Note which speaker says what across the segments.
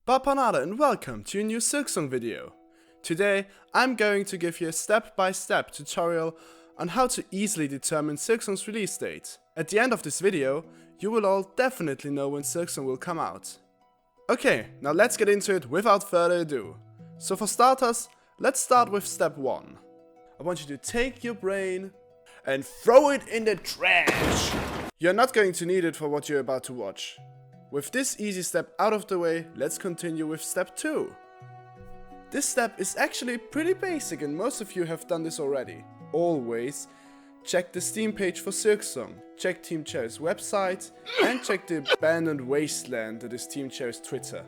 Speaker 1: Bapanada and welcome to a new Silksong video. Today I'm going to give you a step-by-step tutorial on how to easily determine Silksong's release date. At the end of this video, you will all definitely know when Silksong will come out. Okay, now let's get into it without further ado. So for starters, let's start with step 1. I want you to take your brain and throw it in the trash. You're not going to need it for what you're about to watch. With this easy step out of the way, let's continue with step 2. This step is actually pretty basic and most of you have done this already. Always check the Steam page for Silksong, check Team Cherry's website and check the abandoned Wasteland that is Team Cherry's Twitter.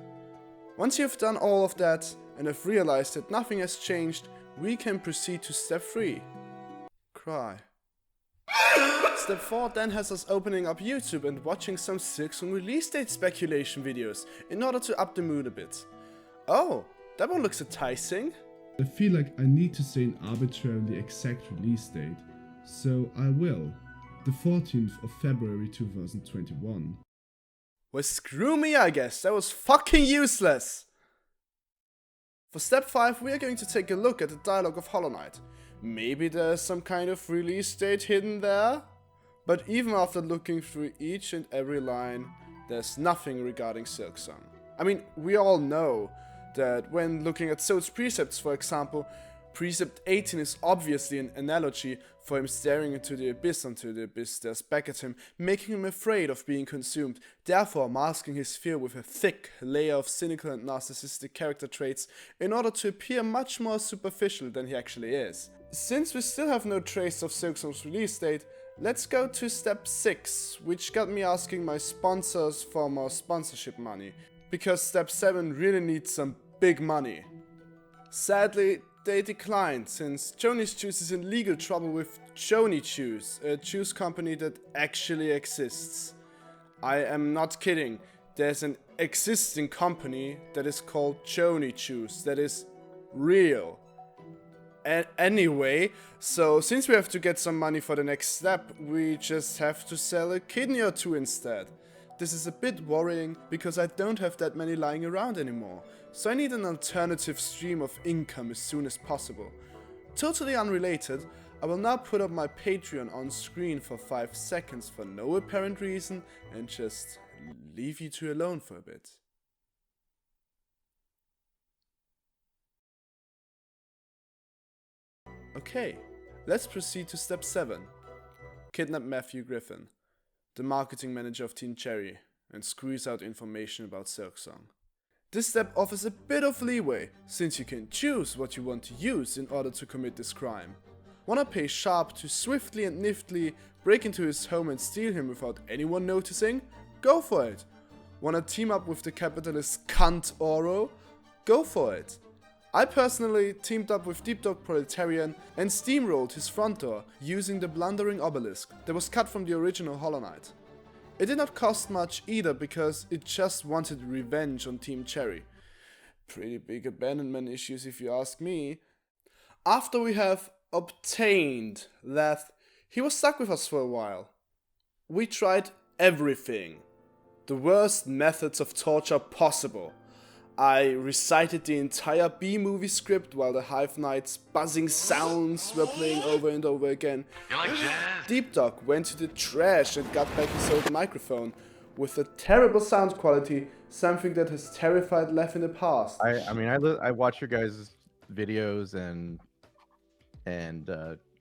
Speaker 1: Once you've done all of that and have realized that nothing has changed, we can proceed to step 3. Cry. Step 4 then has us opening up YouTube and watching some Silksong release date speculation videos in order to up the mood a bit. Oh, that one looks enticing.
Speaker 2: I feel like I need to say an arbitrarily exact release date, so I will. The 14th of February 2021.
Speaker 1: Well, screw me, I guess. That was fucking useless. For step 5, we are going to take a look at the dialogue of Hollow Knight. Maybe there's some kind of release date hidden there? But even after looking through each and every line, there's nothing regarding Silksong. I mean, we all know that when looking at Soul's precepts, for example, Precept 18 is obviously an analogy for him staring into the abyss until the abyss stares back at him, making him afraid of being consumed, therefore masking his fear with a thick layer of cynical and narcissistic character traits in order to appear much more superficial than he actually is. Since we still have no trace of Silksong's release date, let's go to step 6, which got me asking my sponsors for more sponsorship money, because step 7 really needs some big money. Sadly, they declined, since Joni's Juice is in legal trouble with Joni Juice, a juice company that actually exists. I am not kidding, there's an existing company that is called Joni Juice, that is real. Anyway, so since we have to get some money for the next step, we just have to sell a kidney or two instead. This is a bit worrying because I don't have that many lying around anymore, so I need an alternative stream of income as soon as possible. Totally unrelated, I will now put up my Patreon on screen for 5 seconds for no apparent reason and just leave you two alone for a bit. Okay, let's proceed to step 7. Kidnap Matthew Griffin, the marketing manager of Team Cherry, and squeeze out information about Silksong. This step offers a bit of leeway, since you can choose what you want to use in order to commit this crime. Wanna play sharp to swiftly and niftily break into his home and steal him without anyone noticing? Go for it! Wanna team up with the capitalist cunt Oro? Go for it! I personally teamed up with Deep Dog Proletarian and steamrolled his front door using the blundering obelisk that was cut from the original Hollow Knight. It did not cost much either because it just wanted revenge on Team Cherry. Pretty big abandonment issues if you ask me. After we have obtained Leth, he was stuck with us for a while. We tried everything. The worst methods of torture possible. I recited the entire B-movie script while the Hive Knight's buzzing sounds were playing over and over again.
Speaker 3: You like jazz?
Speaker 1: Deep Dog went to the trash and got back his old microphone with a terrible sound quality, something that has terrified Leth in the past.
Speaker 4: I watch your guys' videos and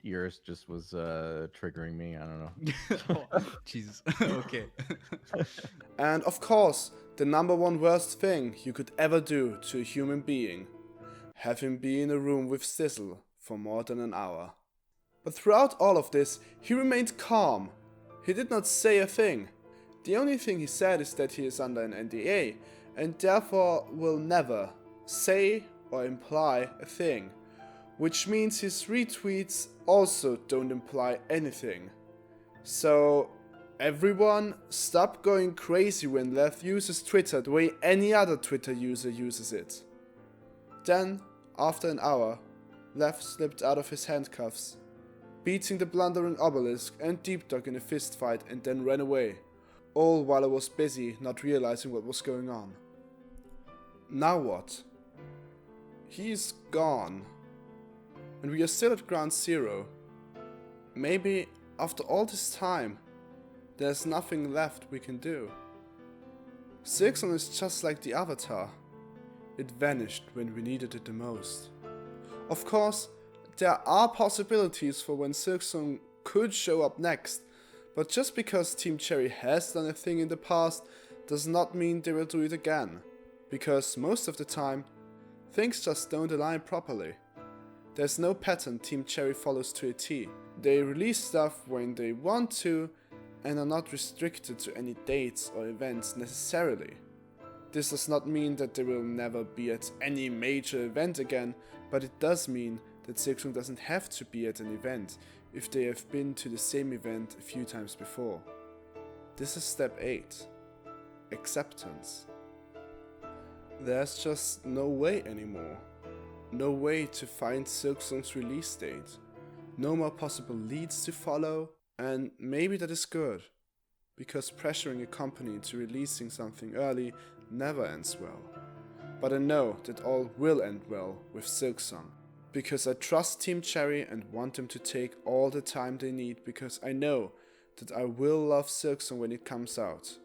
Speaker 4: yours just was triggering me. I don't know.
Speaker 5: Oh, Jesus. Okay.
Speaker 1: And of course, the number one worst thing you could ever do to a human being. Have him be in a room with Stizzl for more than an hour. But throughout all of this, he remained calm. He did not say a thing. The only thing he said is that he is under an NDA and therefore will never say or imply a thing. Which means his retweets also don't imply anything. So everyone, stop going crazy when Leth uses Twitter the way any other Twitter user uses it. Then, after an hour, Leth slipped out of his handcuffs, beating the blundering obelisk and Deep Dog in a fist fight and then ran away, all while I was busy not realizing what was going on. Now what? He's gone. And we are still at ground zero. Maybe, after all this time, there's nothing left we can do. Silksong is just like the Avatar. It vanished when we needed it the most. Of course, there are possibilities for when Silksong could show up next, but just because Team Cherry has done a thing in the past does not mean they will do it again, because most of the time, things just don't align properly. There's no pattern Team Cherry follows to a T. They release stuff when they want to and are not restricted to any dates or events necessarily. This does not mean that they will never be at any major event again, but it does mean that Silksong doesn't have to be at an event if they have been to the same event a few times before. This is step 8. Acceptance. There's just no way anymore. No way to find Silksong's release date. No more possible leads to follow, and maybe that is good, because pressuring a company into releasing something early never ends well. But I know that all will end well with Silksong, because I trust Team Cherry and want them to take all the time they need, because I know that I will love Silksong when it comes out,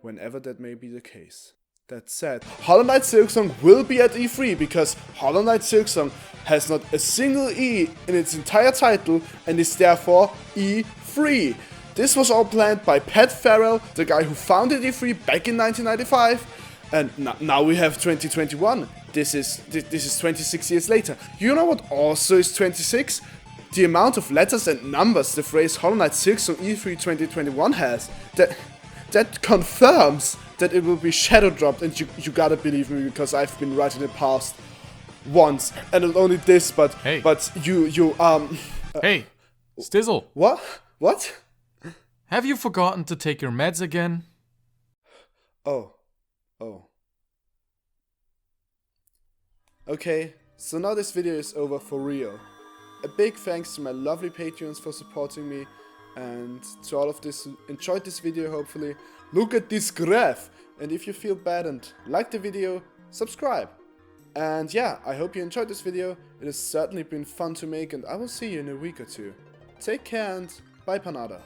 Speaker 1: whenever that may be the case. That said, Hollow Knight Silksong will be at E3 because Hollow Knight Silksong has not a single E in its entire title and is therefore E3. This was all planned by Pat Farrell, the guy who founded E3 back in 1995, and now we have 2021. This is 26 years later. You know what also is 26? The amount of letters and numbers the phrase Hollow Knight Silksong E3 2021 has. That confirms that it will be shadow dropped, and you gotta believe me because I've been right in the past once, and not only this, but
Speaker 3: Hey.
Speaker 1: but you
Speaker 3: Hey, Stizzl,
Speaker 1: what?
Speaker 3: have you forgotten to take your meds again?
Speaker 1: Oh. Okay, so now this video is over for real. A big thanks to my lovely Patreons for supporting me, and to all of this who enjoyed this video hopefully. Look at this graph! And if you feel bad and like the video, subscribe. And yeah, I hope you enjoyed this video. It has certainly been fun to make, and I will see you in a week or two. Take care and bye Panada.